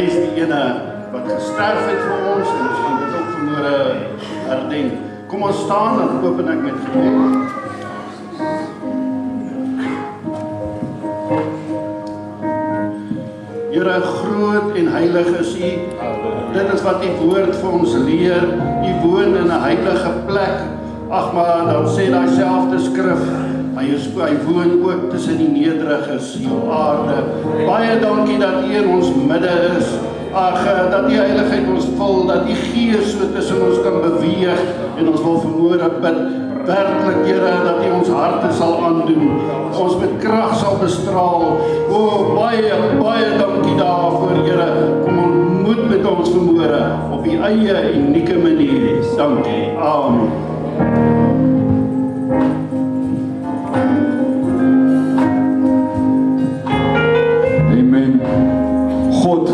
Hy is die ene wat gesterf het vir ons en ons gaan dit ook vanmôre herdenk. Kom ons staan en open ek met gebed. Here, groot en heilig is U. Dit is wat U woord vir ons leer. U woon in 'n heilige plek. Ag, maar dan sê daai selfde skrif, hy woon ook tussen die nederiges op aarde. Baie dankie dat U in ons midde is. Ag, dat die heiligheid ons vul, dat die Gees so tussen ons kan beweeg en ons wil vanmôre bid, werklik Here, dat U ons harte sal aandoen, ons met krag sal bestraal. O, baie dankie daarvoor, Here. Kom ontmoet met ons vanmôre op U eie unieke manier. Dankie. Amen. Amen. God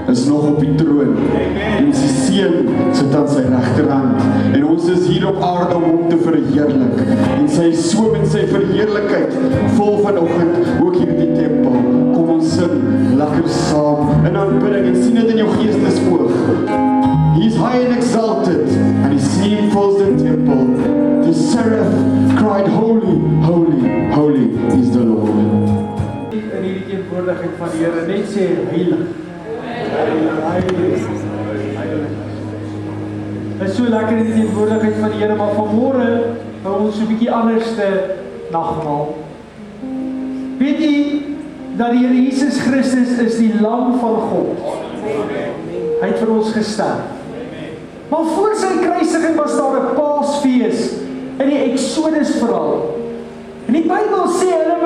is nog op die troon. En sy seun sit aan sy regterhand. En ons is hier op aarde om hom te verheerlik. En sy is so met sy verheerlikheid vol vanoggend ook hier in die tempel. Kom ons sing lekker saam in aanbidding en sien dit in jou geestesoog. He is high and exalted, and his name fills the temple. The seraph cried, holy, holy, holy is the Lord. In hierdie teenwoordigheid van die Here net sê heilig. Heilig. Dit is so lekker in die teenwoordigheid van die Here, maar vanmôre hou ons so 'n bietjie anderste nagmaal. Weet jy dat die Here Jesus Christus is die lam van God? Hy het vir ons gesterf. Maar voor sy kruisiging was daar 'n Paasfees in die Exodus verhaal. En die Bybel sê hulle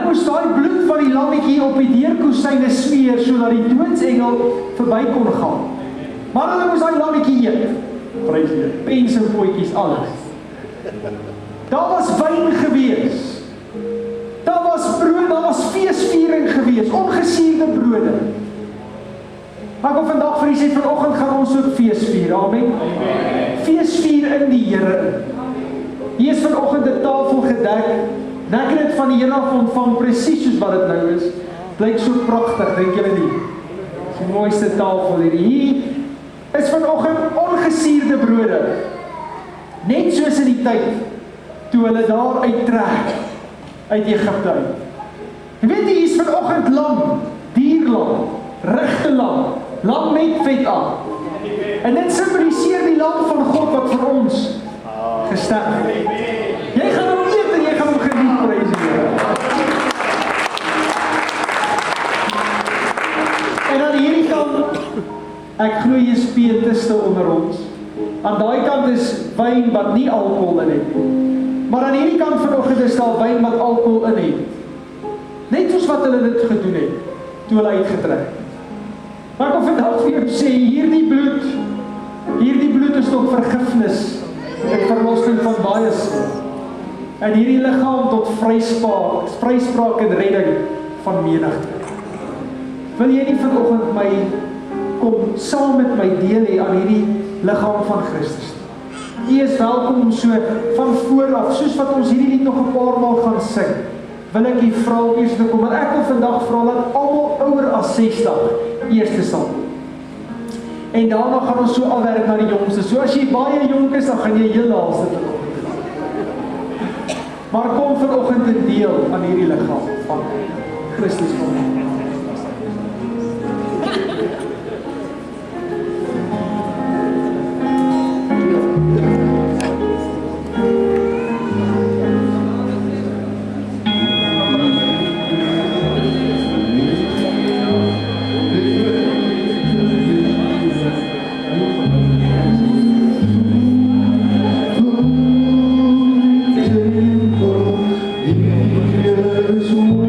moes daai bloed van die lammetjie op die deurkoesyne smeer sodat die doodsengel verby kon gaan. Maar hulle moes daai lammetjie eet. Prys die Here. Pens en potjies, alles. Daar was wyn gewees. Daar was brood, daar was feesviering gewees, ongesuurde brode. Ek wil vandag vir u sê, vanoggend gaan ons ook feesvier. Amen. Feesvier in die Here. Hier is vanoggend 'n tafel gedek. En ek het dit van die Here af ontvang, presies soos wat dit nou is. Blyk so pragtig, dink julle nie? Dis die mooiste tafel hier. Hier is vanoggend ongesuurde brode. Net soos in die tyd toe hulle daar uittrek uit Egipte uit. En weet jy, hier is vanoggend lam, dierlam, regte lam met vet aan. En dit simboliseer die lam van God wat vir ons gesterf het. Jy gaan hom eet en jy gaan hom geniet, prys die Here. En aan hierdie kant, ek glo jy is pietiste onder ons. Aan daai kant is wyn wat nie alkohol in het nie. Maar aan hierdie kant vanoggend is daar wyn wat alkohol in het. Net soos wat hulle dit gedoen het, toe hulle uitgetrek het. Maar ek wil vandag vir jou sê, hierdie bloed is tot vergifnis en verlossing van baie sonde. En hierdie liggaam tot vryspraak en redding van menigte. Wil jy nie vanoggend my kom saam met my deel hê aan hierdie liggaam van Christus? U is welkom om so van vooraf, soos wat ons hierdie lied nog 'n paar maal gaan sing, wil ek u vra om eers te kom, want ek wil vandag vra dat almal ouer as 60 eerste sal kom. En daarna gaan ons so afwerk na die jongste. So as jy baie jonk is, dan gaan jy heel laaste vanoggend. Maar kom vanoggend 'n deel aan hierdie liggaam van Christus van U. In Jezus woord.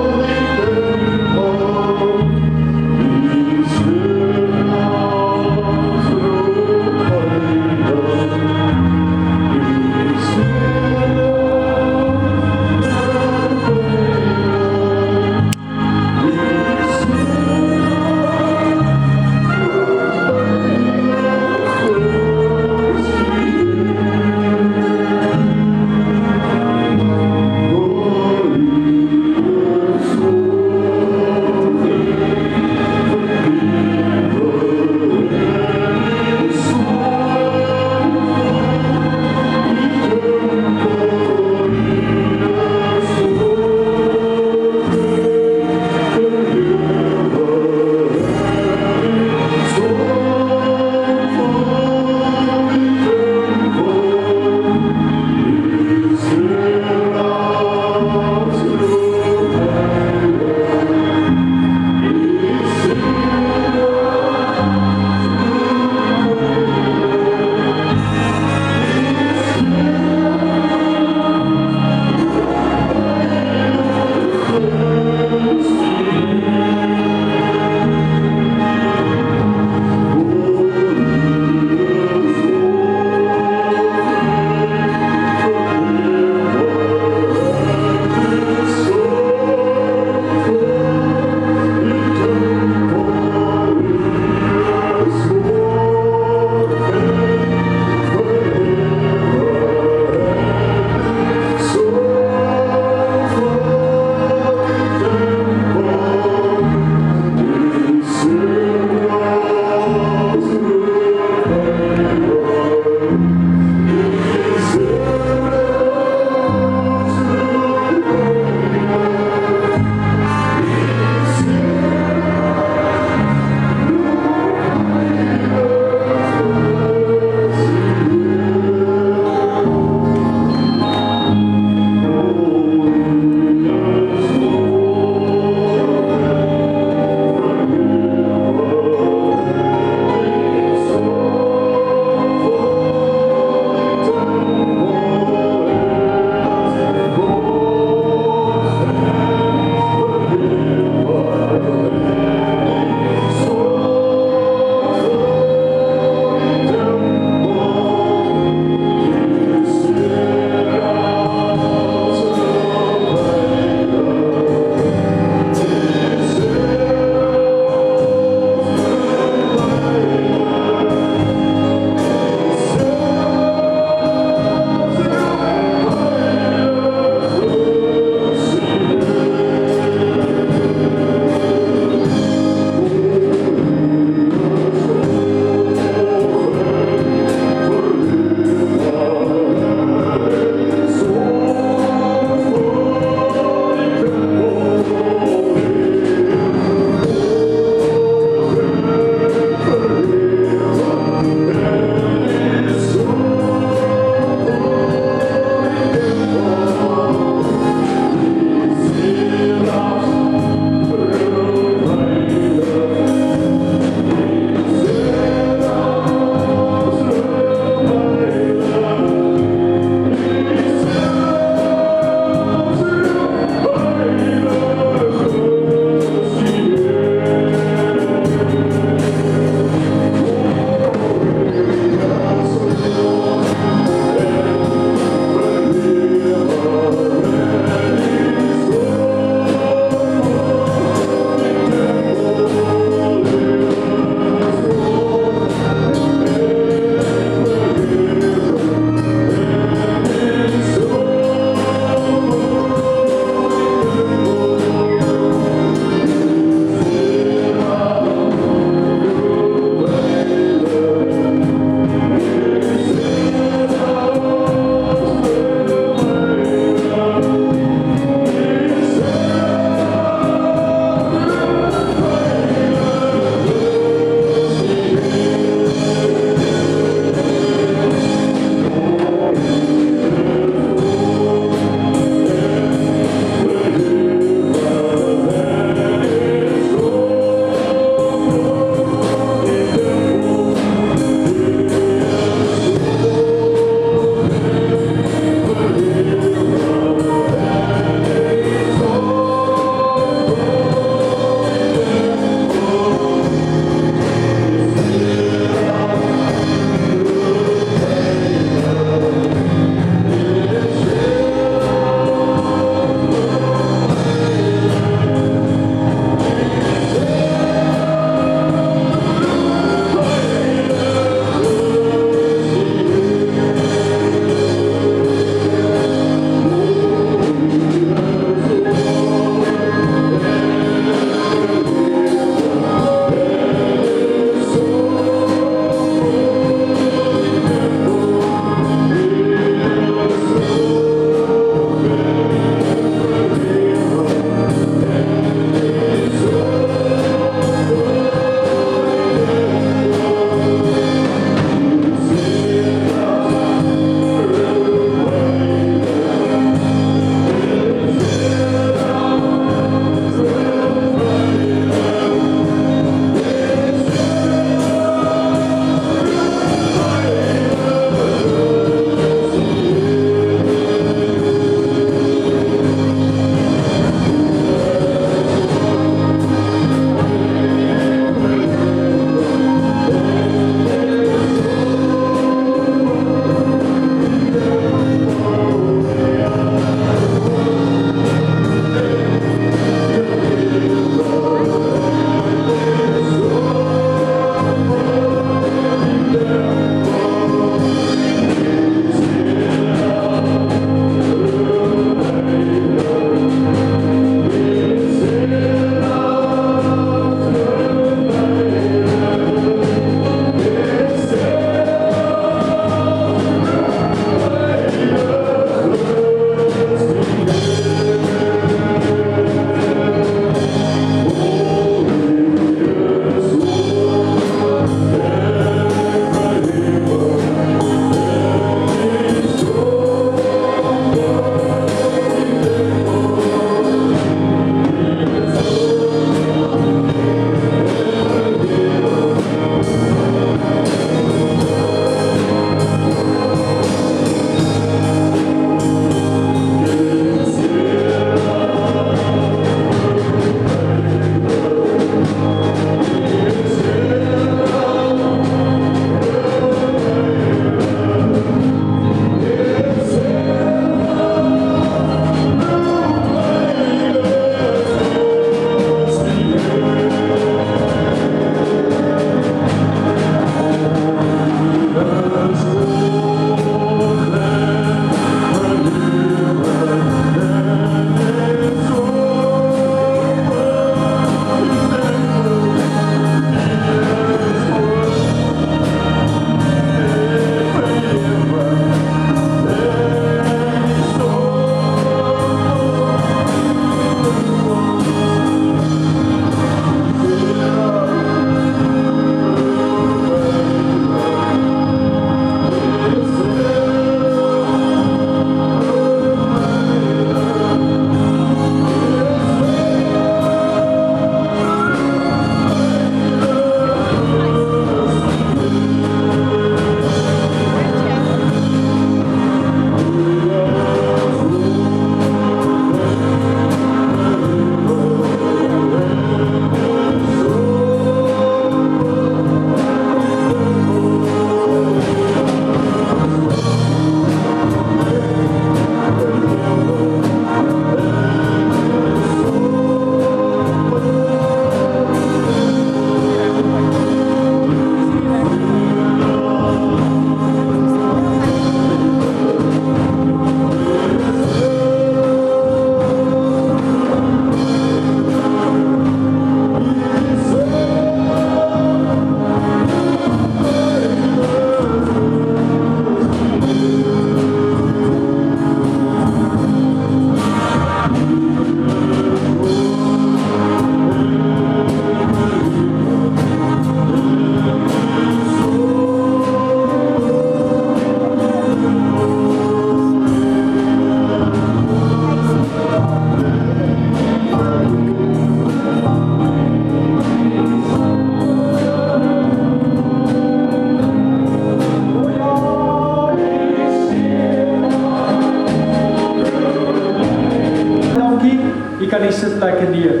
die sitplekke neer.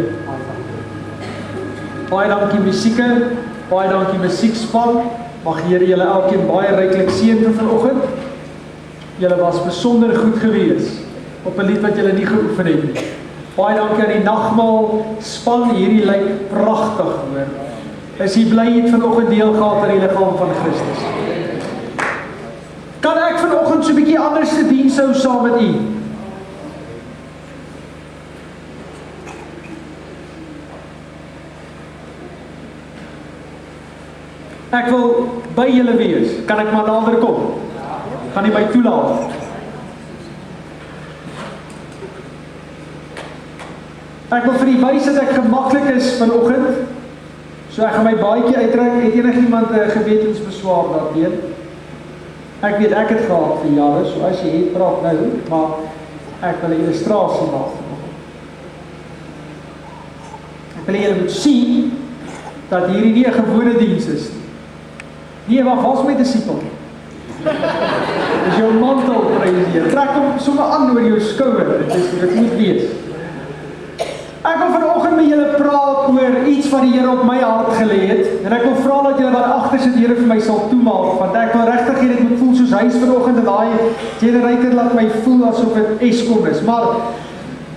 Baie dankie musieke, baie dankie musiekspan. Mag Here julle elkeen baie ryklik seën vir vanoggend. Julle was besonder goed gewees op 'n lied wat julle nie geoefen het nie. Baie dankie aan die nagmaal span, hierdie lyk pragtig hoor. Is jy bly jy het vanoggend deel gehad aan die liggaam van Christus? Kan ek vanoggend so 'n bietjie anders te diens hou saam met u? Ek wil by julle wees. Kan ek maar nader kom? Gaan nie my toelaat. Ek wil vir u wys dat ek gemaklik is vanoggend. So ek gaan my baadjie uittrek. Het enigiemand 'n gewetensbeswaar daarteen? Ek weet ek het gehad vir jare, so as jy het praat nou, maar ek wil 'n illustrasie maak. Ek wil julle moet sien dat hierdie nie 'n gewone diens is nie. Nee, wag, was my disipel. Dis jou mantel, prys hier. Trek hom sommer aan oor jou skouer. Dit moet wees. Ek wil vanoggend met julle praat oor iets wat die Here op my hart gelê het. En ek wil vra dat julle daar agter sit, Here vir my sal toemaak, want ek wil regtig hê dit moet voel soos huis vanoggend en daai generator laat my voel asof dit Eskom is. Maar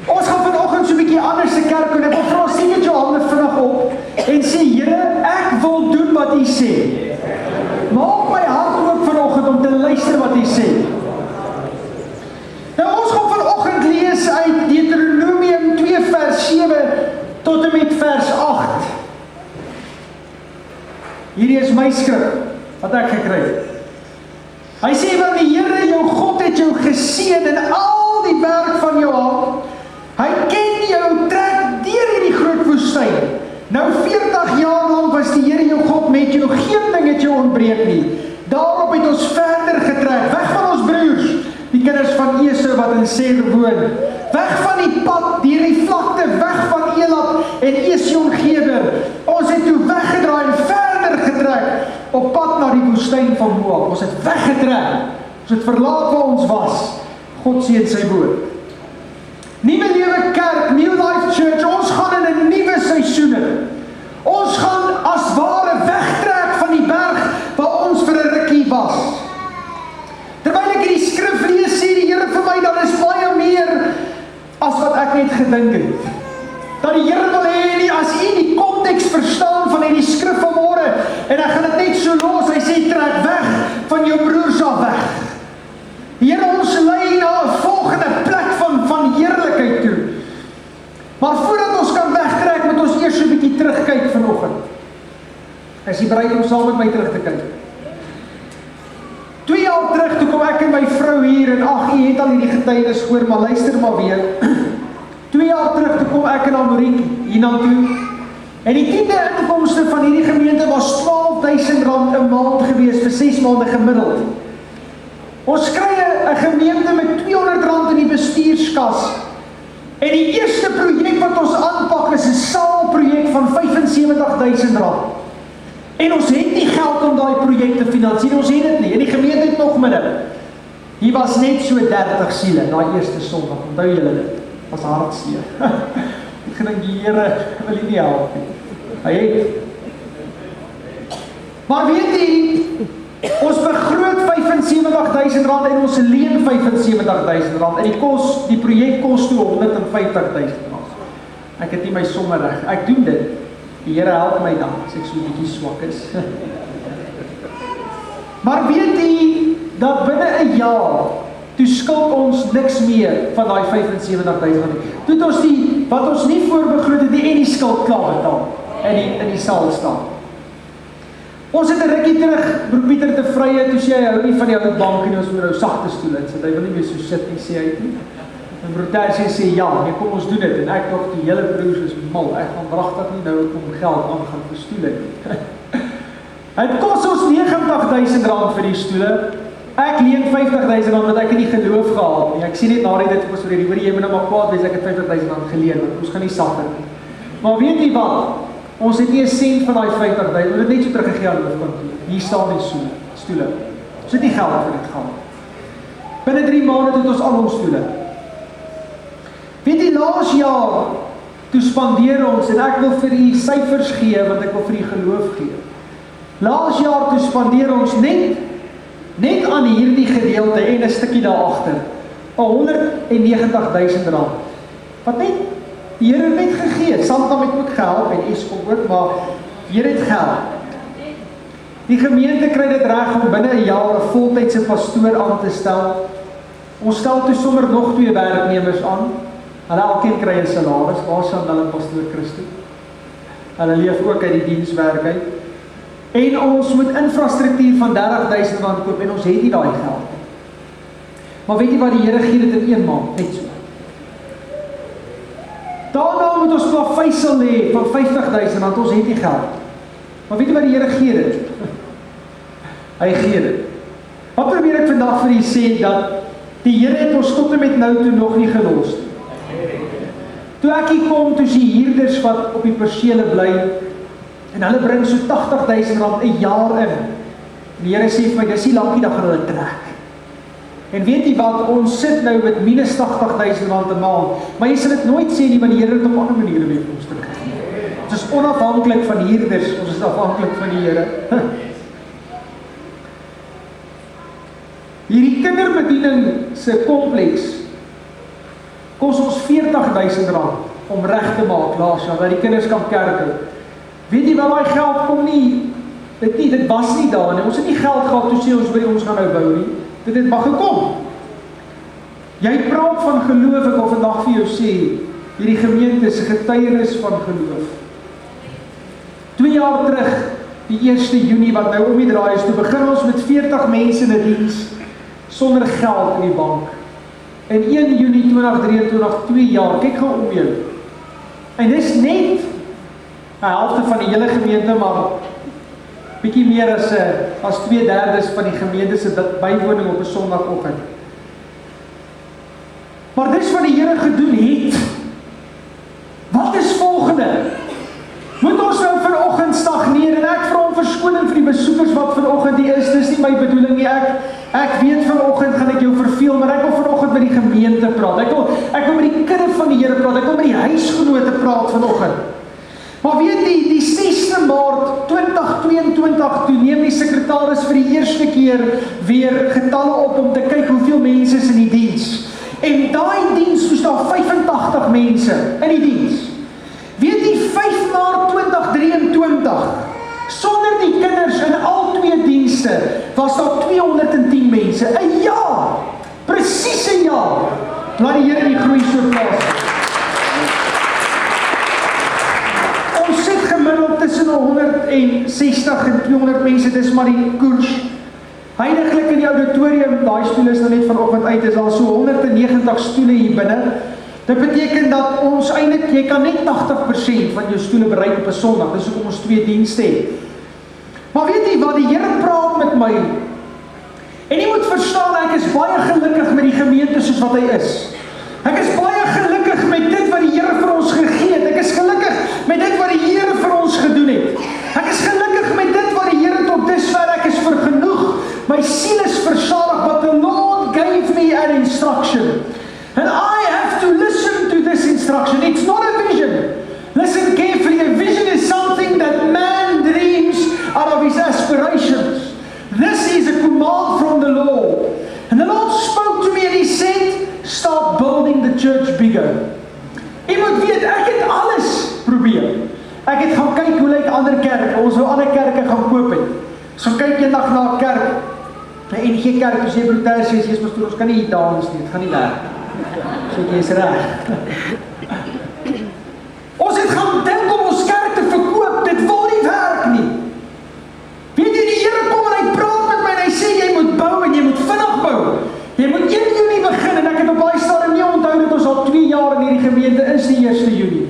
ons gaan vanoggend so 'n bietjie anders se kerk en ek wil vra sien net jou hande vinnig op en sê Here, ek wil doen wat U sê. Maak my hart oop vanoggend om te luister wat U sê. Nou ons gaan vanoggend lees uit Deuteronomium 2 vers 7 tot en met vers 8. Hierdie is my skrif wat ek gekry het. Hy sê, want die Here jou God het jou geseën in al die werk van jou hand. Hy ken jou trek deur hierdie groot woestyn. Nou 40 jaar lang was die Here jou God met jou, geen ding het jou ontbreek nie. Daarop het ons verder getrek, weg van ons broers, die kinders van Esau wat in Seir woon, weg van die pad, deur die vlakte, weg van Elat en Esion-Geber. Ons het toe weggedraai en verder getrek, op pad na die woestyn van Moab. Ons het weggetrek, ons het verlaat waar ons was. God seën sy woord. Nuwe Lewe Kerk, New Life Church, ons gaan in 'n nuwe seisoen. Ons gaan as ware wegtrek van die berg waar ons vir 'n rukkie was. Terwyl ek hierdie skrif lees, sê die Here vir my, dat is baie meer as wat ek net gedink het. Dat die Here wil hê, as u die konteks verstaan van hierdie skrif vanmôre, en ek gaan dit net so los, hy sê, trek weg van jou broers af weg. Here, ons lei na 'n volgende plek van heerlikheid toe. Maar voordat ons kan wegtrek, moet ons eers so 'n bietjie terugkyk vanoggend. Is jy bereid om saam met my terug te kyk? 2 jaar terug, toe kom ek en my vrou hier, en ag, jy het al hierdie getuienis gehoor, maar luister maar weer. 2 jaar terug, toe kom ek en Amoriek hiernatoe, en die 10de inkomste van hierdie gemeente was R12.000 'n maand gewees, vir 6 maande gemiddeld. Ons kry 'n gemeente met R200 in die bestuurskas, en die eerste projek wat ons aanpak is 'n saalprojek van R75.000. En ons het nie geld om daai projek te finansier, ons het dit nie, en die gemeente het nog minder. Hier was net so 30 siele, daai eerste Sondag, onthou julle dit, was hartseer. Ek gedink die Here wil nie help nie. Hy het. Maar weet jy, ons begroot R75.000 en ons leen R75.000 en die projek kos toe R150.000. Ek het nie my somme reg. Ek doen dit. Die Here help my dan as ek so 'n bietjie swak is. Maar weet jy dat binne 'n jaar toe skuld ons niks meer van daai R75.000. Toe het ons wat ons nie voorbegroot het en die skuld klaar betaal in die saal staan. Ons het 'n rukkie terug, broer Pieter te vrye, toe sê hy hou nie van die ou bank en ons moet nou sagte stoele sit. Hy wil nie meer so sit nie, sê hy nie. En broer Tersie sê ja, nee, kom ons doen dit. En ek dink die hele broers is mal. Ek gaan pragtig nie nou om geld aangaan vir stoele nie. Het kos ons R90.000 vir die stoele. Ek leen R50.000 wat ek in die geloof gehad nie. Ek sien net na dit ek was oor hierdie, jy moet nou maar kwaad wees, ek het R50.000 geleen, want ons gaan nie sagter nie. Maar weet jy wat? Ons het nie 'n sent van daai R50.000, ons het net so teruggegee aan die hoofkantoor. Hier staan die stoele. Ons het nie geld vir dit gehad. Binne 3 maande het ons al ons stoele. Weet jy, laas jaar toe spandeer ons, en ek wil vir u syfers gee, want ek wil vir u geloof gee. Laas jaar toe spandeer ons net aan hierdie gedeelte en 'n stukkie daarachter, R190.000. Wat net, die Here het net gegee, Santam het ook gehelp, en Eskom ook, maar die Here het gehelp. Die gemeente kry dit reg om binne 'n jaar 'n voltydse pastoor aan te stel. Ons stel toe sommer nog 2 werknemers aan. Hulle elkeen kry 'n salaris, waar sal hulle pastoor Christo? Hulle leef ook uit die dienswerk uit. En ons moet infrastruktuur van R30.000 koop, en ons het nie daai geld nie. Maar weet jy wat, die Here gee dit in 1 maand, net so. Daarna moet ons plaveisel hê van R50.000, want ons het nie geld. Maar weet jy wat, die Here gee dit? Hy gee dit. Wat probeer ek vandag vir u sê, dat die Here het ons tot en met nou toe nog nie gelos. Toe ek hier kom, toe die huurders wat op die persele bly, en hulle bring so R80.000 'n jaar in. Die Here sê vir my, dis nie lankie, dan gaan hulle trek. En weet jy wat, ons sit nou met minus R80.000 'n maand, maar jy sal dit nooit sê nie, want die Here het op ander maniere weer vir ons teruggegee. Ons is onafhanklik van huurders, ons is afhanklik van die Here. Hierdie kinderbediening se kompleks kos ons R40.000 om reg te maak laas jaar, dat die kinders kan kerk hou. Weet jy wat, daai geld kom nie, dit was nie daar nie. Ons het nie geld gehad toe sê ons gaan nou bou nie. Dit het maar gekom. Jy praat van geloof, ek wil vandag vir jou sê, hierdie gemeente is 'n getuienis van geloof. 2 jaar terug, die 1 Junie wat nou om die draai is, toe begin ons met 40 mense in 'n diens sonder geld in die bank. En 1 Junie 2023, 2 jaar, kyk gou om jou. En dis net 'n helfte van die hele gemeente, maar bietjie meer as 2/3 van die gemeente se bywoning op 'n Sondagoggend. Maar dis wat die Here gedoen het. Wat is volgende? Moet ons nou vanoggend stagneer, en ek vra om verskoning vir die besoekers wat vanoggend hier is, dis nie my bedoeling nie, ek weet vanoggend gaan ek jou verveel, maar ek wil vanoggend met die gemeente praat, ek wil met die kudde van die Here praat, ek wil met die huisgenote praat vanoggend. Maar weet jy, die 6de Maart 2022, toe neem die sekretaris vir die eerste keer weer getalle op om te kyk hoeveel mense is in die diens. En daai diens moes daar 85 mense in die diens. Weet jy, 5 Maart 2023, sonder die kinders in al 2 dienste, was daar 210 mense. 'n jaar! Presies 'n jaar! Laat die Here die groei so plaas. Ons sit gemiddeld tussen 160 en 200 mense, dis maar die koers. Heiliglik in die auditorium, daai stoele is nou net vanoggend uit, is daar so 190 stoele hier binne. Dit beteken dat ons eintlik, jy kan net 80% van jou stoele bereik op 'n Sondag, dis hoekom ons 2 dienste het. Maar weet jy wat, die Here praat met my, en jy moet verstaan, ek is baie gelukkig met die gemeente soos wat hy is. Ek is baie gelukkig met dit wat die Here vir ons gegee het. Ek is gelukkig met dit wat die Here vir ons gedoen het. Ek is gelukkig met dit wat die Here tot dusver, ek is vergenoeg. My siel is versadig, but the Lord gave me an instruction. And I have to listen to this instruction. It's not a vision. Listen carefully, a vision is something that man dreams out of his aspirations. This is a command from the Lord. And the Lord spoke to me and he said, start building the church bigger. Jy moet weet, ek het alles probeer. Ek het gaan kyk hoe lyk ander kerke, ons wil ander kerke gaan koop het. So kyk jy na 'n kerk, 'n NG Kerk, as jy broeder sê, jy's pastoor, ons kan nie hier dans nie, dit gaan nie werk. So jy is reg. Ons het gaan dink om ons kerk te verkoop, dit wil nie werk nie. Weet jy, die Here kom en hy praat met my en hy sê, jy moet bou en jy moet vinnig bou. Jy moet 1 Junie begin, en ek het op baie stadium nie onthou dat ons al 2 jaar in hierdie gemeente is, die 1 Junie.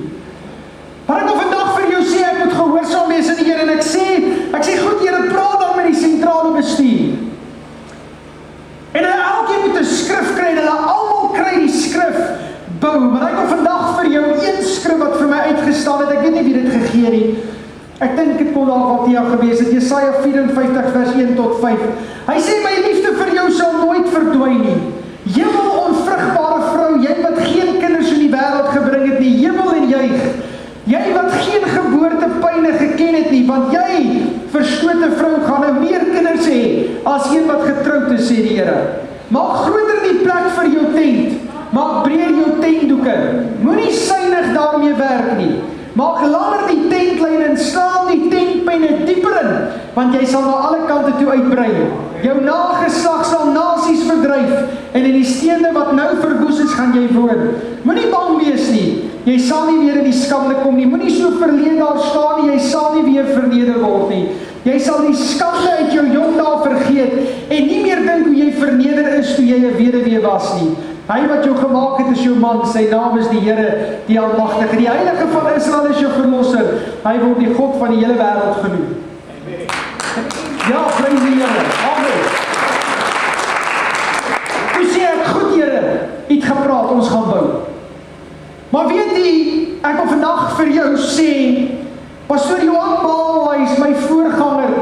Maar ek wil vandag vir jou sê, ek moet gehoorsaam wees aan die Here, en ek sê goed, Here, praat dan met die sentrale bestuur. En hulle elkeen moet 'n skrif kry, en hulle almal kry die skrif bou. Maar ek wil vandag vir jou een skrif wat vir my uitgestaan het, ek weet nie wie dit gegee het nie. Ek dink dit kon daar wat hier gewees het, Jesaja 54 vers 1 tot 5. Hy sê, my liefde vir jou sal nooit verdwyn nie. Hemel onvrugbare vrou, jy wat geen kinders in die wêreld gebring het nie, jubel en juig. dit nie, want jy, verskote vrou, gaan nou meer kinders hê, as een wat getroud is, sê die Here. Maak groter die plek vir jou tent, maak breër jou tentdoeke, moenie suinig daarmee werk nie, maak langer die tentlyn en slaan die tentpenne dieper in, want jy sal na alle kante toe uitbrei. Jou nageslag sal nasies verdryf, en in die stede wat nou verwoes is, gaan jy woon. Moenie bang wees nie, jy sal nie weer in die skande kom nie, moenie so verleë daar staan nie, jy sal nie weer verneder word nie. Jy sal die skande uit jou jong dae vergeet, en nie meer dink hoe jy verneder is toe jy 'n weduwee was nie. Hy wat jou gemaak het is jou man, sy naam is die Here, die Almagtige. Die Heilige van Israel is jou verlosser. Hy word die God van die hele wêreld genoem. Ja, prys die Here. Amen. Toe sê ek, goed Here, het gepraat, ons gaan bou. Maar weet jy, ek wil vandag vir jou sê, Pastoor Johan Baalhuis, my voorganger,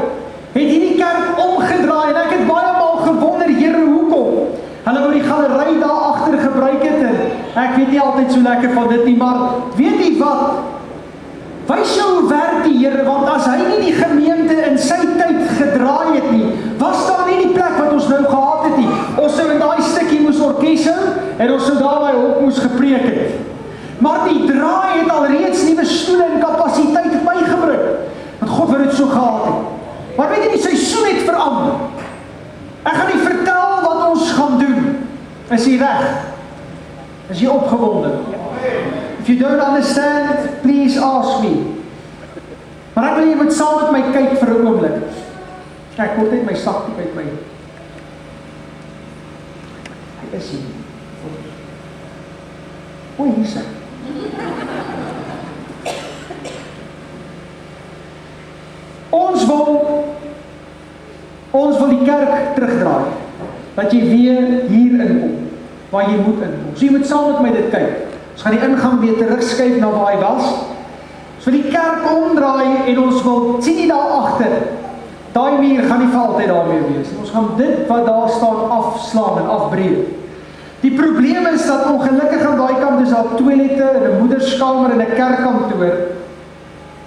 het hierdie kerk omgedraai, en ek het baie maal gewonder, Here, hoekom? Hulle wou die galery daar agter gebruik het, en ek weet nie altyd so lekker van dit nie, maar weet jy wat? Wys jou hoe werk die Here, want as hy nie die gemeente in sy tyd gedraai het nie, was daar nie die plek wat ons nou gehad het nie. Ons sou in daai stukkie moes orkes hou, en ons sou daarby op moes gepreek het. Maar die draai het al reeds nuwe stoele en kapasiteit bygebring, want God wil dit so gehad het. Maar weet jy, die seisoen het verander. Ek gaan nie vertel wat ons gaan doen. Is jy reg? Is jy opgewonde? If you don't understand, please ask me. Maar ek wil jy moet saam met my kyk vir 'n oomblik. Ek kom net my sakdoek uit my. Hy is hier. O, hier is hy. Ons wil die kerk terugdraai, dat jy weer hier inkom, waar jy moet inkom. So jy moet saam met my dit kyk. Ons gaan die ingang weer terugskuif na waar hy was. Ons wil die kerk omdraai, en ons wil, sien jy daar agter, daai muur gaan nie vir altyd daar meer wees. Ons gaan dit wat daar staan afslaan en afbreek. Die probleem is dat ongelukkig aan daai kant is daar toilette, 'n moederskamer en 'n kerkkantoor.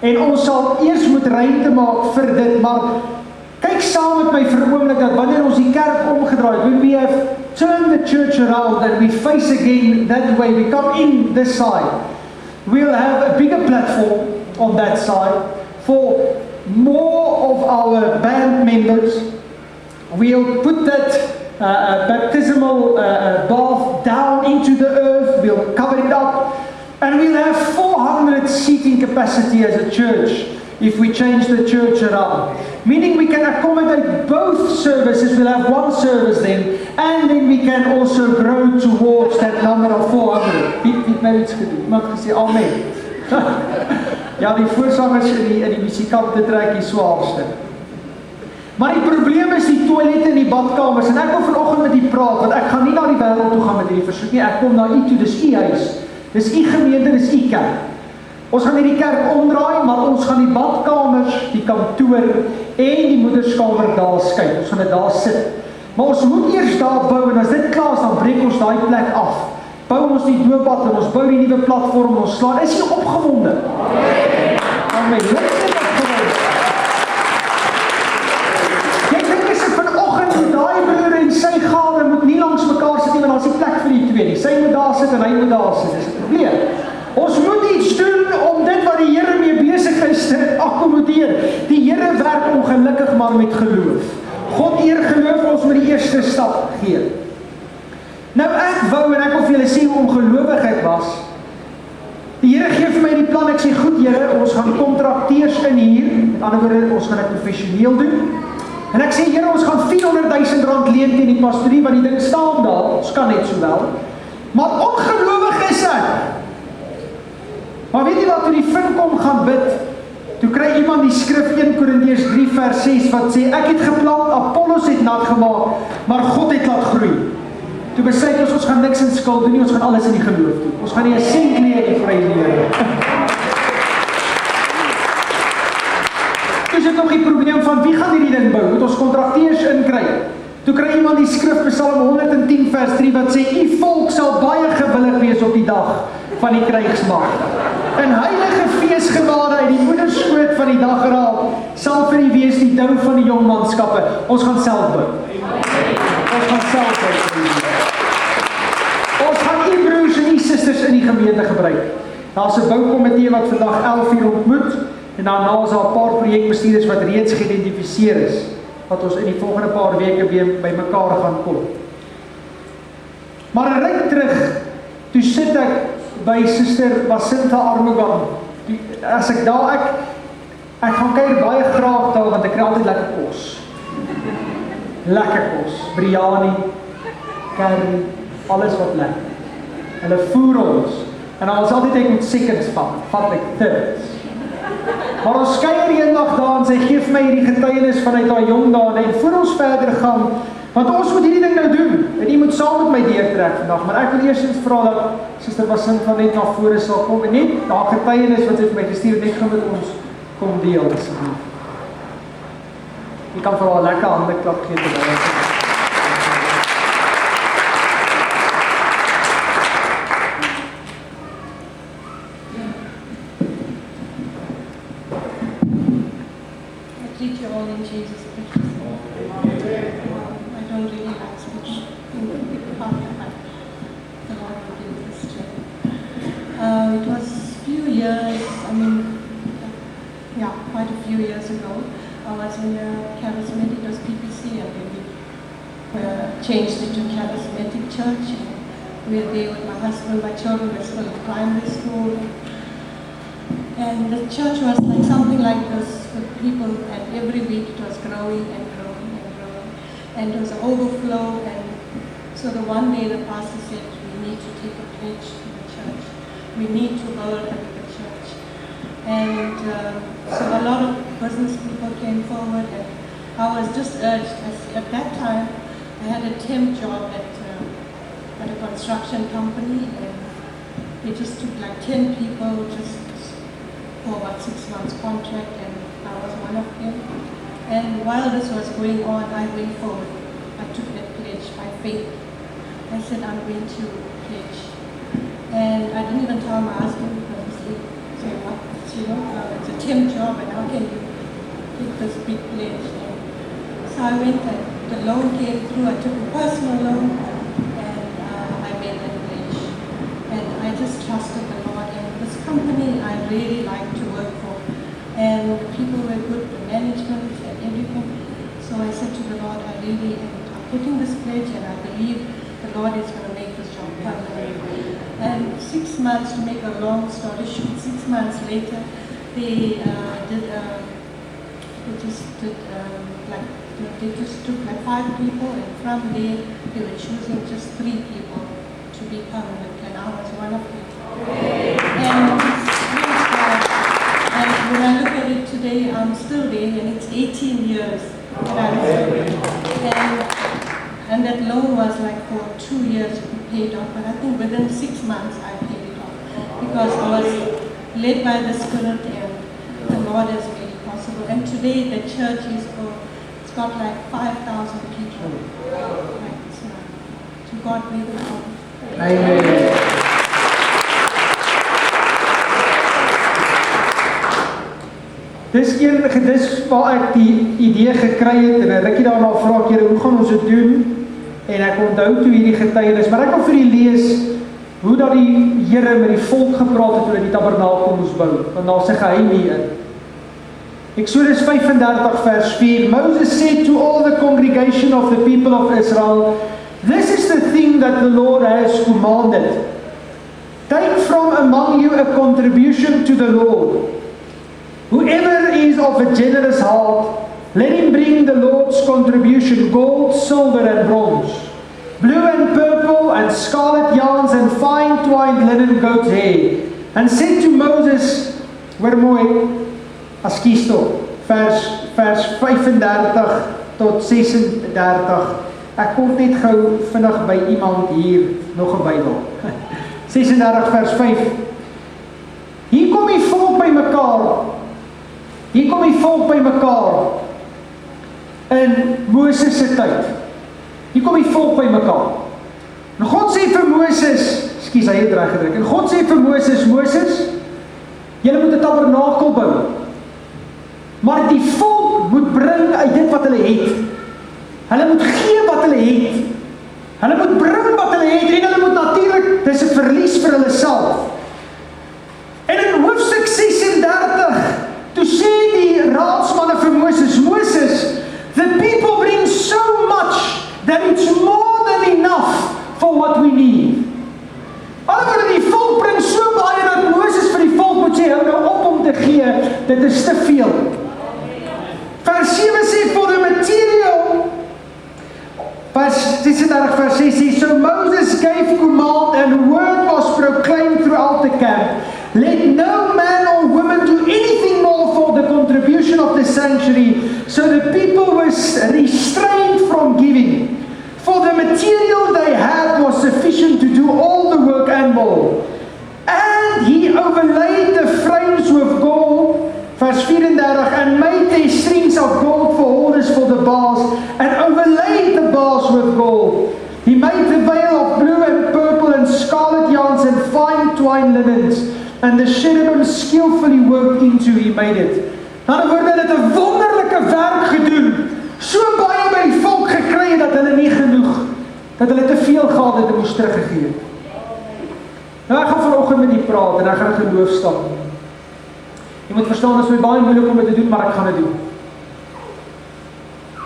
En ons sal eers moet ruimte maak vir dit, maar kyk saam met my vir 'n oomblik dat wanneer ons die kerk omgedraai het, when we have turned the church around and we face again that way, we come in this side, we'll have a bigger platform on that side for more of our band members. We'll put that baptismal bath down into the earth, we'll cover it up, and we'll have 400 seating capacity as a church if we change the church around. Meaning we can accommodate both services, we'll have one service then, and then we can also grow towards that number of 400. Piet nou iets gedoen, iemand gesê amen. Ja, die voorsangers in die musikante trek die swaarste. Maar die probleem is die toilette en die badkamers, en ek wil vanoggend met u praat, want ek gaan nie na die wêreld toe gaan met hierdie versoek nie, ek kom na u toe, dis u huis, dis u gemeente, dis u kerk. Ons gaan hierdie kerk omdraai, maar ons gaan die badkamers, die kantoor en die moederskamer daar skuif. Ons gaan dit daar sit. Maar ons moet eers daar bou, en as dit klaar is, dan breek ons daai plek af. Bou ons die doopbad, en ons bou die nuwe platform, ons slaan. Is jy opgewonde? Amen. Jy dink as ek vanoggend met daai broer en sy gade moet nie langs mekaar sit nie, want daar is nie plek vir die twee nie. Sy moet daar sit en hy moet daar sit. Dis 'n probleem. Ons moet iets doen om dit wat die Here mee besig is te akkommodeer. Die Here werk ongelukkig maar met geloof. God eer geloof, ons moet die eerste stap gee. Nou ek wou, en ek wil vir julle sê hoe ongelowig ek was. Die Here gee vir my die plan, ek sê goed Here, ons gaan kontrakteurs in hier, met ander woorde, ons gaan dit professioneel doen. En ek sê Here, ons gaan R400,000 leen teen die pastorie, want die ding staan daar, ons kan net so wel. Maar ongelowig is ek. Maar weet jy wat, toe die vind kom gaan bid, toe kry iemand die skrif 1 Korintiërs 3 vers 6 wat sê, ek het geplant, Apollos het nat gemaak, maar God het laat groei. Toe besluit ons gaan niks in skuld doen nie, ons gaan alles in die geloof doen. Ons gaan nie 'n sent nie in die vrye lewe. Toe is dit nog die probleem van wie gaan hierdie ding bou? Moet ons kontrakteurs inkry? Toe kry iemand die skrif Psalm 110 vers 3 wat sê, u volk sal baie gewillig wees op die dag van die krygsmag. 'n heilige feesgewade uit die moederskoot van die dageraad sal vir u wees die dou van die jongmanskappe. Ons gaan self bou. Ons gaan self bou. Ons gaan u broers en u susters in die gemeente gebruik. Daar's 'n boukomitee wat vandag 11 uur ontmoet en daarna is daar 'n paar projekbestuurders wat reeds geïdentifiseer is wat ons in die volgende paar weke weer bymekaar gaan kom. Maar 'n ruk terug, toe sit ek by Suster Basinta Armogan. As ek daar, ek gaan kuier baie graag daar, want ek kry altyd lekker kos. Lekker kos, biryani, curry, alles wat lekker. Hulle voer ons, en dan is altyd ek moet seconds vat ek thirds. Maar ons kuier eendag daar en sy gee vir my hierdie getuienis vanuit haar jong dae en voor ons verder gaan, want ons moet hierdie ding nou doen, en jy moet saam met my deurtrek vandag, maar ek wil eerstens vra dat Suster Basinta net na vore sal kom, en net daar getuienis wat sy vir my gestuur het, net gaan met ons kom deel, asseblief. Jy kan vir haar lekker hande klap gee terwyl ek greet you all in Jesus' precious name. I don't really have speech in behalf of the Lord will give me this strength. It was a few years, quite a few years ago. I was in a charismatic, it was PPC, and then we changed it to charismatic church. We were there with my husband, my children were still in primary school. And the church was like something like this with people, and every week it was growing and growing and growing. And it was an overflow, and so the one day the pastor said, we need to take a pledge to the church. We need to build a bigger church. And so a lot of business people came forward, and I was just urged. At that time, I had a temp job at a construction company, and they just took like 10 people just for about 6 months contract, and I was one of them. And while this was going on, I went forward. I took that pledge by faith. I said, I'm going to pledge. And I didn't even tell my husband, because he said, what? It's a temp job, and how can you take this big pledge? And so I went, and the loan came through. I took a personal loan, and I made that pledge. And I just trusted the Lord. And this company I really like to work for. And people were good, the management and everything. So I said to the Lord, I'm putting this pledge, and I believe the Lord is going to make this job permanent. And 6 months, to make a long story short, 6 months later, they just took like 5 people, and from there they were choosing just 3 people to be permanent, and I was one of them. And when I look at it today, I'm still there, and it's 18 years that I'm still there. And that loan was like for 2 years to be paid off, but I think within 6 months I paid it off, because I was led by the Spirit, and the Lord has made it possible. And today the church it's got like 5,000 people. Like, to God be the glory. Amen. Dis waar ek die idee gekry het, en 'n rukkie daarna vra ek, Here, hoe gaan ons dit doen? En ek onthou toe hierdie getuienis, maar ek wil vir julle lees hoe dat die Here met die volk gepraat het toe hulle die tabernakel moes bou, want daar's 'n geheim hierin. Exodus 35 vers 4, Moses said to all the congregation of the people of Israel, this is the thing that the Lord has commanded. Take from among you a contribution to the Lord. Whoever is of a generous heart, let him bring the Lord's contribution, gold, silver, and bronze, blue and purple, and scarlet yarns, and fine twined linen goat's hair. And said to Moses, hoor mooi, Askies toch, vers 35 tot 36. Ek kom net gou vinnig by iemand hier, nog 'n Bybel. 36 vers 5. Hier kom die volk by mekaar. Hier kom die volk by mekaar in Moses se tyd. Hier kom die volk by mekaar. En God sê vir Moses, ekskuus, hy het reg gedruk. En God sê vir Moses, Moses, Julle moet 'n tabernakel bou. Maar die volk moet bring uit dit wat hulle het. Hulle moet gee wat hulle het. Hulle moet bring wat hulle het en hulle moet natuurlik, dis 'n verlies vir hulle self. En in hoofstuk 36, toe sê die raadsmanne vir Moses, the people bring so much that it's more than enough for what we need. Alhoewel die volk bring so baie dat Moses vir die volk moet sê, hou nou op om te gee, dit is te veel. Vers 7 sê, for the material, vers 6, so Moses gave command and word was proclaimed throughout the camp. Let no man or woman do anything more for the contribution of the sanctuary. So the people were restrained from giving. For the material they had was sufficient to do all the work and more. And he overlaid the frames with gold, vers 34, and made the strings of gold for holders for the bars, and overlaid the bars with gold. He made the veil of blue and purple and scarlet yarns and fine twine linens, and the cherubim skillfully worked into, he made it. In ander woorde, hulle het 'n wonderlike werk gedoen, so baie by die volk gekry dat hulle nie genoeg, dat hulle te veel gehad het en moes teruggegee. Nou ek gaan vanoggend met u praat en ek gaan geloof stap. Jy moet verstaan, dit is my baie moeilik om dit te doen, maar ek gaan dit doen.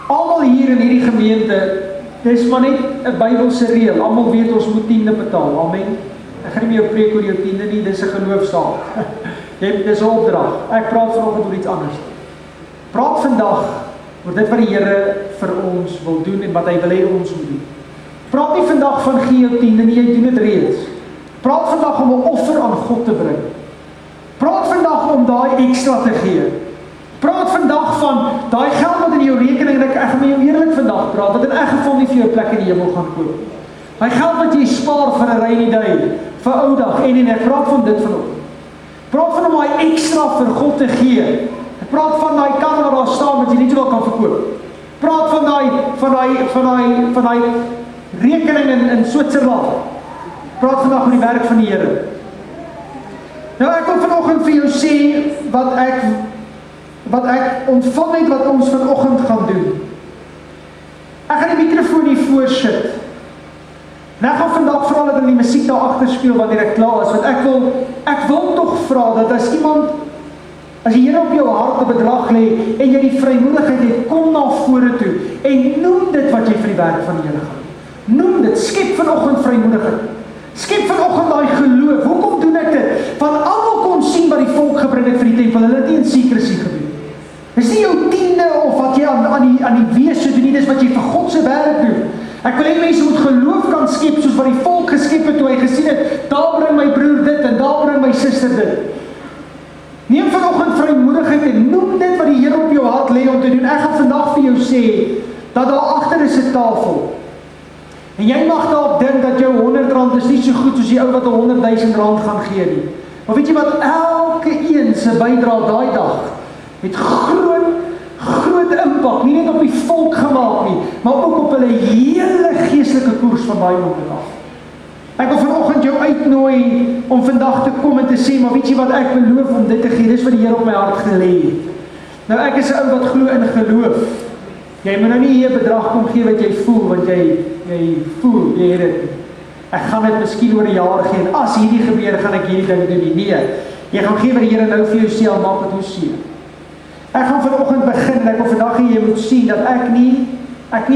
Almal hier in hierdie gemeente, dis maar net 'n Bybelse reël. Almal weet ons moet 10de betaal. Amen. Ek gaan nie meer preek oor jou 10de nie, dis 'n geloofsaak. Dis 'n opdrag. Ek praat vanoggend oor iets anders. Praat vandag oor dit wat die Here vir ons wil doen en wat hy wil hê ons moet doen. Praat nie vandag van gee jou 10de nie, jy doen dit reeds. Praat vandag om 'n offer aan God te bring. Praat vandag om daai ekstra te gee. Praat vandag van daai geld wat in jou rekening, en ek gaan met jou eerlik vandag praat, wat in elk geval nie vir jou plek in die hemel gaan koop. Daai geld wat jy spaar vir 'n rainy day, vir oudag en ek praat van dit vanoggend. Praat van om daai ekstra vir God te gee. Ek praat van daai kar wat daar staan wat jy nie wel kan verkoop. Praat van daai rekening in Switserland. Praat vandag van die werk van die Here. Nou ek wil vanoggend vir jou sê wat ek ontvang het wat ons vanoggend gaan doen. Ek gaan die mikrofoon hier voorsit. En ek gaan vandag vra dat die musiek daar agter speel wanneer ek klaar is, want ek wil tog vra dat as die Here op jou hart 'n bedrag lê en jy die vrymoedigheid het, kom na vore toe en noem dit wat jy vir die werk van die Here gaan doen. Noem dit, skep vanoggend vrymoedigheid. Skep vanoggend daai geloof. Hoekom doen ek dit? Want almal kon sien wat die volk gebring het vir die tempel. Hulle het nie in secrecy gedoen. Dis nie jou 10de of wat jy aan die wese doen nie, dis wat jy vir God se werk doen. Ek wil hê mense moet geloof kan skep soos wat die volk geskep het toe hy gesien het, daar bring my broer dit en daar bring my suster dit. Neem vanoggend vrymoedigheid en noem dit wat die Here op jou hart lê om te doen. Ek gaan vandag vir jou sê dat daar agter is 'n tafel. En jy mag dalk dink dat jou R100 is nie so goed soos die ou wat R100,000 gaan gee nie. Maar weet jy wat, elke een se bydrae daai dag het groot impak, nie net op die volk gemaak nie, maar ook op hulle hele geestelike koers van daai oomblik af. Ek wil vanoggend jou uitnooi om vandag te kom en te sê, maar weet jy wat, ek beloof om dit te gee, dis wat die Here op my hart gelê het. Nou ek is 'n ou wat glo in geloof. Jy moet nou nie hier 'n bedrag kom gee wat jy voel, want jy voel, jy het dit. Ek gaan dit miskien oor 'n jaar gee, en as hierdie gebeur, gaan ek hierdie ding doen. Nee, jy gaan gee wat die Here nou vir jou sê, al maak dit hoe seer. Ek gaan vanoggend begin, en ek wil vandag hê jy moet sien, dat ek nie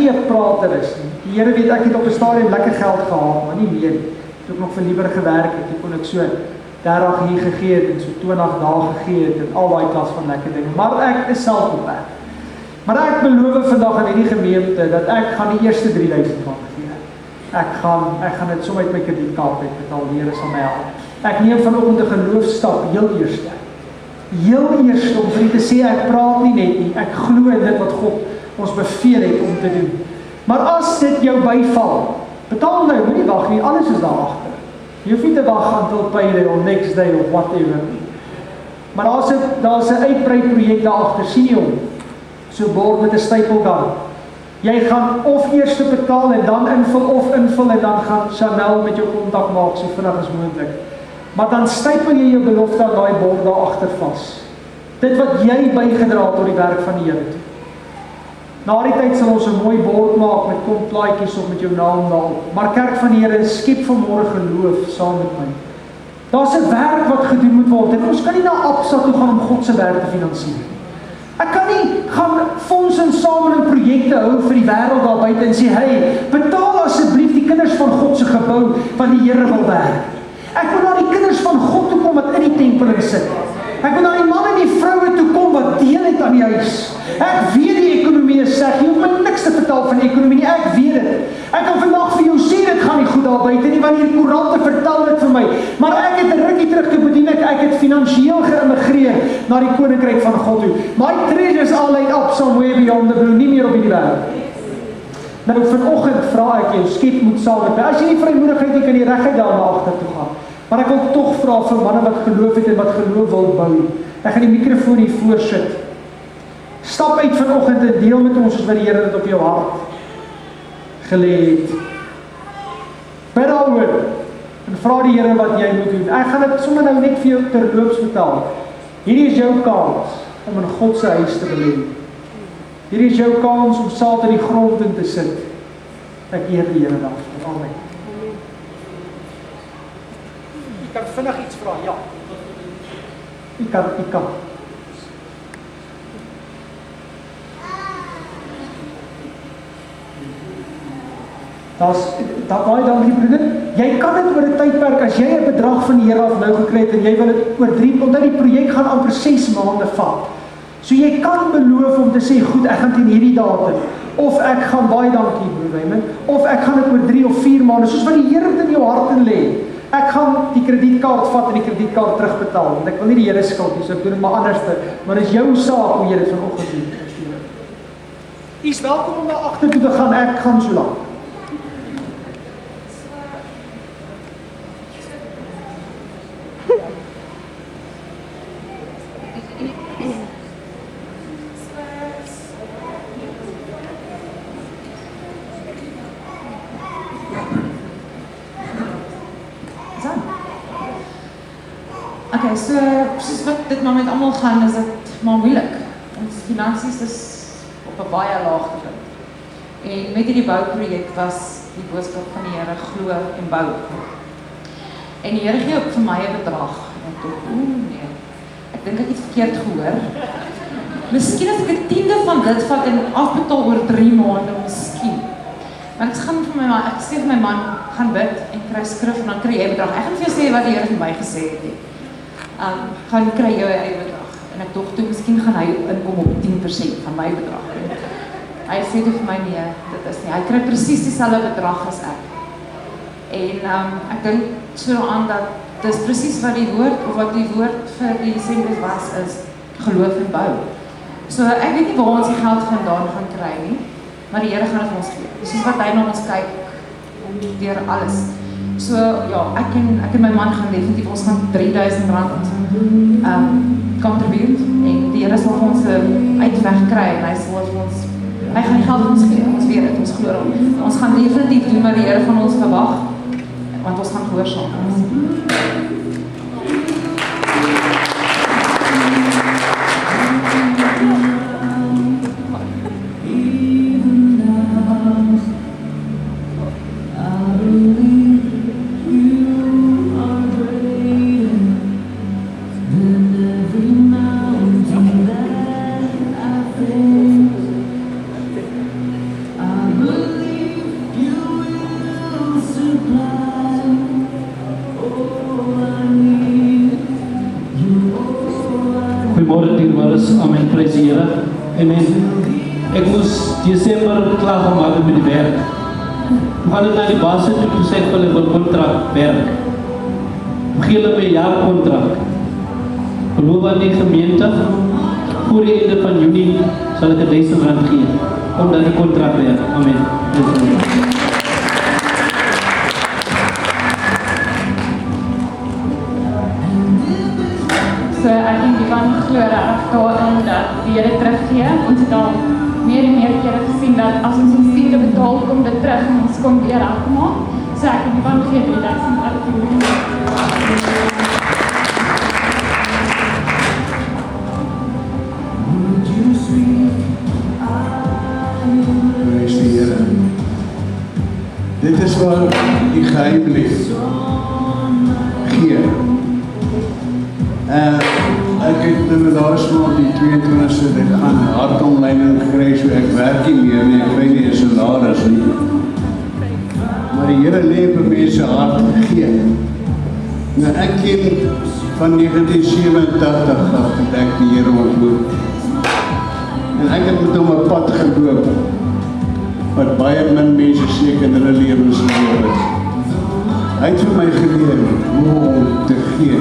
'n prater is nie. Die Here weet, ek het op 'n stadium lekker geld gehad, maar nie meer nie. Toe ek nog vir liewer gewerk het, toe kon ek so 30 hier gegee het, en so 20 dae gegee het, en al daai klas van lekker dinge. Maar ek is selfbeperk. Maar ek beloof vandag in hierdie gemeente, dat ek gaan die eerste 3,000 van gee. Ek gaan dit sommer uit my kredietkaart betaal, die Here sal my help. Ek neem vanoggend 'n geloofstap, heel eerste om vir u te sê, ek praat nie net nie, ek glo in dit wat God ons beveel het om te doen. Maar as dit jou byval, betaal nou, moenie wag nie, alles is daar agter. Jy hoef nie te wag until payday or next day of whatever nie. Maar daar's 'n uitbreiprojek daar agter, sien jy hom? So bord met 'n stapelgun. Jy gaan of eers betaal en dan invul en dan gaan Chanel met jou kontak maak so vinnig as moontlik. maar dan stypel jy jou belofte aan daai bord daar agter vas. Dit wat jy bygedra het tot die werk van die Here toe. Na die tyd sal ons 'n mooi bord maak met klomp plaatjies op met jou naam daarop. Maar kerk van die Here, skep vanmôre geloof saam met my. Daar's 'n werk wat gedoen moet word en ons kan nie na Absa toe gaan om God se werk te finansier. Ek kan nie gaan fondse insamel en projekte hou vir die wêreld daar buite en sê, hey, betaal asseblief die kinders van God se gebou wat die Here wil werk. Ek wil na die kinders van God toe kom wat in die tempel sit. Ek wil na die manne en die vroue toe kom wat deel het aan die huis. Ek weet die ekonomie is sleg. Jy hoef my niks te vertel van die ekonomie nie. Ek weet dit. Ek kan vandag vir jou sê dit gaan nie goed daar buite nie, want die koerante vertel dit vir my. Maar ek het 'n rukkie terug toe bedien ek het finansiëel geïmmigreer na die koninkryk van God toe. My treasures are laid up somewhere beyond the blue, nie meer op hierdie wêreld. Nou vanoggend vra ek jou, skep moet saam met my. As jy nie vrymoedigheid het, kan jy reguit daar na agter toe gaan. Maar ek wil tog vra vir manne wat geloof het en wat geloof wil bou. Ek gaan die mikrofoon hier voorsit. Stap uit vanoggend en deel met ons wat die Here dit op jou hart gelê het. Bid daaroor en vra die Here wat jy moet doen. Ek gaan dit sommer nou net vir jou terloops vertel. Hierdie is jou kans om in God se huis te belê. Hierdie is jou kans om saad in die grond in te sit. Ek eer die Here daarvoor. Amen. Jy kan vinnig iets vra, ja. Jy kan. Baie dankie broeder. Jy kan dit oor 'n tydperk, as jy 'n bedrag van die Here af nou gekry het en jy wil dit oor 3, omdat die projek gaan amper 6 maande vat. So jy kan beloof om te sê, goed, ek gaan teen hierdie datum, of ek gaan, baie dankie broeder Raymond, of ek gaan dit oor 3 of 4 maande, soos wat die Here dit in jou hart in lê. Ek gaan die kredietkaart vat en die kredietkaart terugbetaal, want ek wil nie die Here skuld nie, so ek doen dit maar anders, maar dis jou saak hoe jy dit vanoggend doen. U is welkom om na agter toe te gaan, ek gaan so lank. Okay, soos wat dit maar met almal gaan, is dit maar moeilik. Ons finansies is op 'n baie laag punt. En met hierdie bouprojek was die boodskap van die Here glo en bou. En die Here gee ook vir my 'n bedrag. En ek dink, nee. Ek dink ek het verkeerd gehoor. Miskien as ek 'n tiende van dit vat en afbetaal oor 3 maande, miskien. Maar ek gaan vir my man, ek sê vir my man, gaan bid en kry skrif en dan kry jy 'n bedrag. Ek gaan vir jou sê wat die Here vir my gesê het. Gaan kry jou eie bedrag. En ek dink toe, miskien gaan hy inkom op 10% van my bedrag. Hy sê vir my, nee, dit is nie. Hy kry presies dieselfde bedrag as ek. En ek dink so aan dat dis presies wat die woord vir die senders was, is geloof en bou. So ek weet nie waar ons die geld vandaan gaan kry nie, maar die Here gaan dit vir ons gee. Soos wat hy na ons kyk, deur alles. So ja, ek en my man gaan definitief, ons gaan R3000 contribute en die Here sal vir ons uitweg kry en hy gaan die geld vir ons gee, ons weet dit, ons glo hom. Ons gaan definitief doen wat die Here van ons verwag, want ons gaan gehoorsaam wees. Amen, prys die Here. Amen. Ek moes Desember klaar gemaak met die werk. Toe gaan ek na die baas toe sê ek wil 'n kontrak werk. Gee hulle my jaarkontrak. Beloof aan die gemeente, voor die einde van Junie sal ek R1000 gee, omdat die kontrak werk. Amen. So ek dink die van glo reg daarin dat die Here teruggee. Ons het al meer en meer kere gesien dat as ons ons tiende betaal, kom dit terug en ons kom weer afmaak. So ek dink die van gee R3000. Dit is waar die geheim lê. Gee. Ek het nou laas maand die 22ste ek gaan hartomleiding gekry, so ek werk nie meer nie, ek kry nie 'n salaris nie. Maar die Here lê op mense hart gee. Nou ek ken van 1987 af dat ek die Here ontmoet. En ek het met hom 'n pad geloop wat baie min mense seker in hulle lewens geleef het. Hy het vir my geleer hoe om te gee,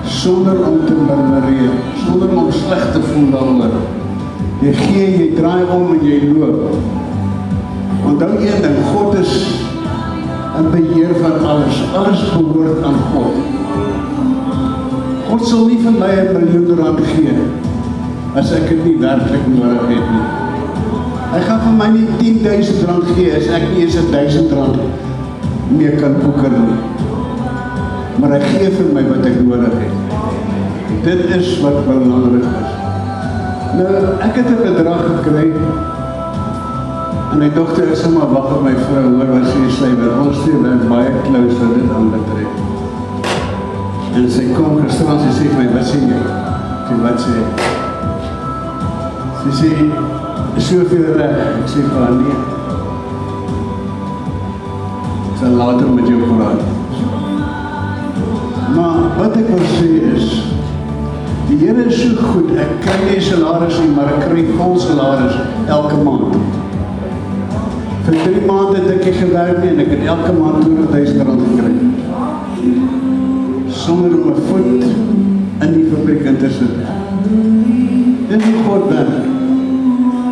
sonder om te murmureer, sonder om sleg te voel daaroor. Jy gee, jy draai om en jy loop. Onthou een ding, God is in beheer van alles. Alles behoort aan God. God sal nie vir my R1 miljoen gee as ek dit nie werklik nodig het nie. Hy gaan vir my nie R10.000 gee as ek nie eens R1.000 meer kan boeker nie. Maar hy gee vir my wat ek nodig het. Dit is wat belangrik is. Nou, ek het 'n bedrag gekry en my dogter is maar wag op my vrou, hoor wat sy sê, want ons twee werk baie close wat dit aanbetref. En sy kom gisterand, sy sê vir my, wat sê jy? Sy wat sê? Sy sê, soveel reg. Ek sê vir haar, nee. Ek sal later met jou praat. Maar wat ek wil sê is, die Here is so goed, ek kry nie salaris nie, maar ek kry vol salaris elke maand. Vir 3 maande het ek nie gewerk nie en ek het elke maand R20.000 gekry. Sonder om 'n voet in die fabriek in te sit. Dit is hoe God werk.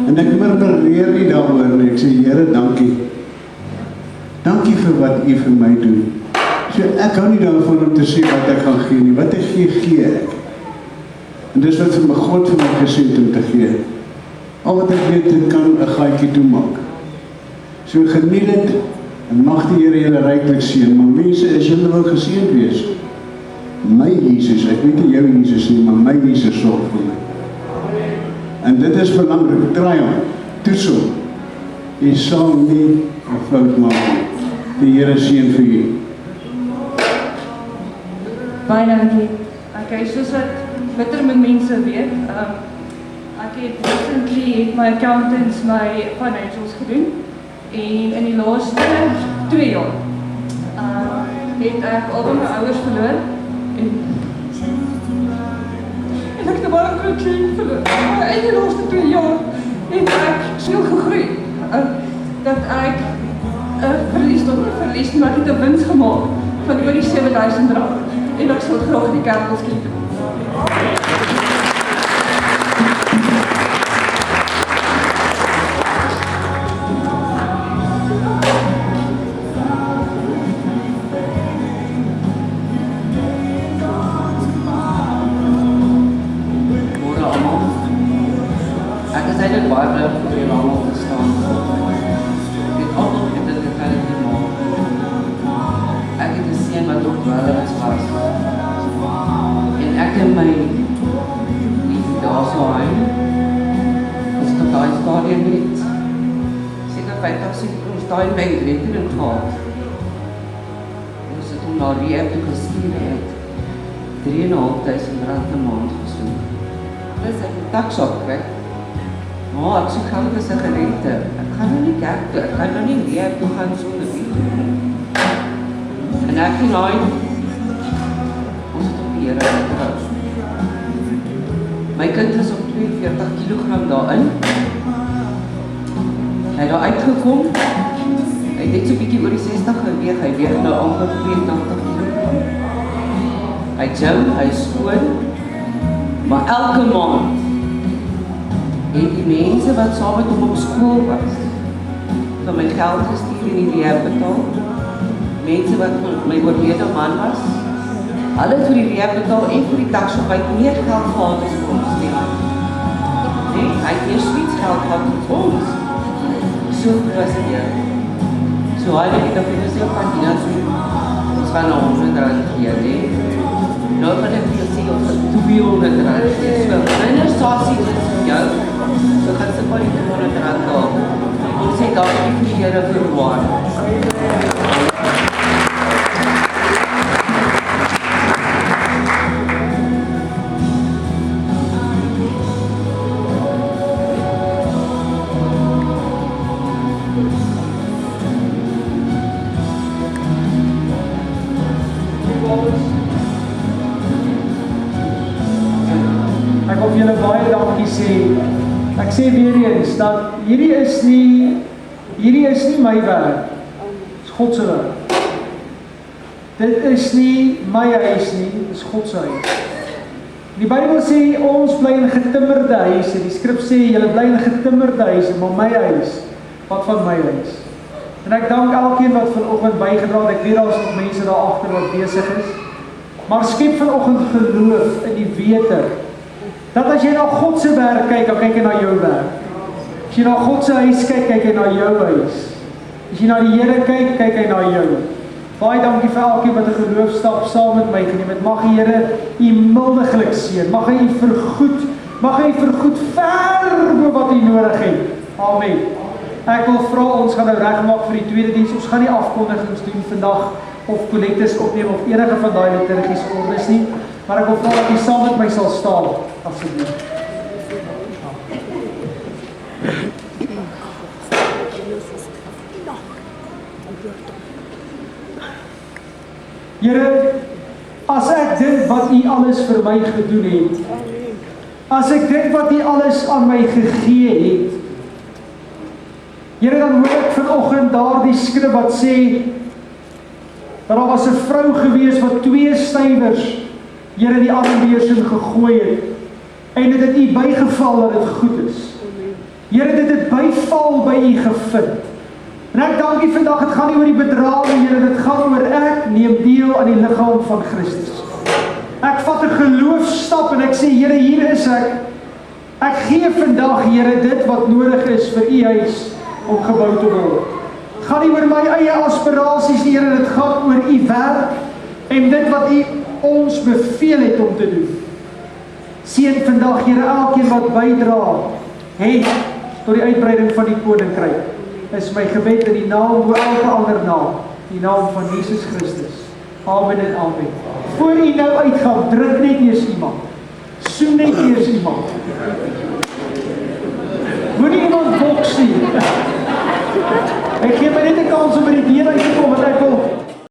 En ek murmureer nie daaroor nie, ek sê, Here, dankie. Dankie vir wat U vir my doen. So ek hou nie daarvan om te sê wat ek gaan gee nie, wat ek gee ek. En dis wat vir my God vir my gesê het om te gee. Al wat ek weet, dit kan 'n gaatjie toemaak. So geniet dit, en mag die Here julle ryklik seën, maar mense, as julle wil geseënd wees, my Jesus, ek weet nie jou Jesus nie, maar my Jesus sorg vir my. En dit is belangrik, draai hom, toets hom, jy sal nie 'n fout maak nie. Die Here seën vir jou. Baie dankie. Okay, soos wat bitter met mense weet, ek het recently het my accountants my financials gedoen en in die laaste 2 jaar het ek albei my ouers verloor en ek het baie groot klein verloor. Maar in die laaste 2 jaar het ek so gegroei dat ek verlies tot nie verlies, maar ek het 'n wins gemaak van oor die R7.000 en ek sal graag die kerk wil skiet doen. R3.500 'n maand gesoek. Dis ek het taksop kry. Maar ek soek geld vir sigarette. Ek gaan nou nie kerk toe, ek gaan nou nie weer toe gaan sonder Bybel. En ek en hy, ons het op die Here vertrou. My kind is op 42 kg daarin. Hy het daar uitgekom. Hy het net so bietjie oor die 60 geweeg, hy weeg nou amper 82 kg. Hy gym, hy skoon, maar elke maand het die mense wat saam met hom op skool was, vir my geld gestuur en die rehab betaal. Mense wat my oorlede man was, hulle het vir die rehab betaal en vir die taksop, hy het meer geld gehad as vir ons nie. Nee, hy het meer sweets geld gehad vir ons. So was het hier. So hy het die finansiële kandidaat ons gaan na R100 gee, nee. Nou kan ek vir sê, ons het R200 gee. So, minder sasie is vir jou, so gaan sy maar die R200 daar. Ons sê daar die Here verwaar. sê, ek sê weer eens, dat hierdie is nie my werk, dit is God se werk. Dit is nie my huis nie, dit is God se huis. Die Bybel sê, ons bly in getimmerde huise, die skrif sê, julle bly in getimmerde huise, maar my huis, wat van my huis? En ek dank elkeen wat vanoggend bygedra het, ek weet daar is nog mense daar agter wat besig is, maar skep vanoggend geloof in die wete, dat as jy na God se werk kyk, dan kyk jy na jou werk. As jy na God se huis kyk, kyk jy na jou huis. As jy na die Here kyk, kyk hy na jou. Baie dankie vir elkeen wat 'n geloofstap saam met my geneem het. Mag die Here u mildiglik seën. Mag hy u vergoed. Mag hy vergoed ver bo wat u nodig het. Amen. Ek wil vra, ons gaan nou regmaak vir die tweede diens. Ons gaan nie afkondigings doen vandag of kollektes opneem of enige van daai liturgiese ordes nie, maar ek wil vra dat u saam met my sal staan asseblief. Here, as ek dink wat u alles vir my gedoen het, as ek dink wat u alles aan my gegee het, Here, dan hoor ek vanoggend daardie skrif wat sê, dat daar was 'n vrou gewees wat 2 stywers, Here, die ander beursin gegooi het, en dit het u bygeval dat dit goed is. Here, dit het byval by u gevind. En ek dank u vandag, het gaan nie oor die bedrag nie, Here, dit gaan oor ek neem deel aan die liggaam van Christus. Ek vat 'n geloofstap en ek sê, Here, hier is ek. Ek gee vandag, Here, dit wat nodig is vir u huis om gebou te word. Het gaan nie oor my eie aspirasies nie, Here, dit gaan oor u werk en dit wat u ons beveel het om te doen. Seën vandag, Here, elkeen wat bydra het tot die uitbreiding van die koninkryk. Is my gebed in die naam bo elke ander naam, die naam van Jesus Christus. Amen en amen. Voor u nou uitgaan, druk net eers iemand. Soen net eers iemand. Moenie iemand boks nie. Ek gee my net 'n kans om by die deur uit te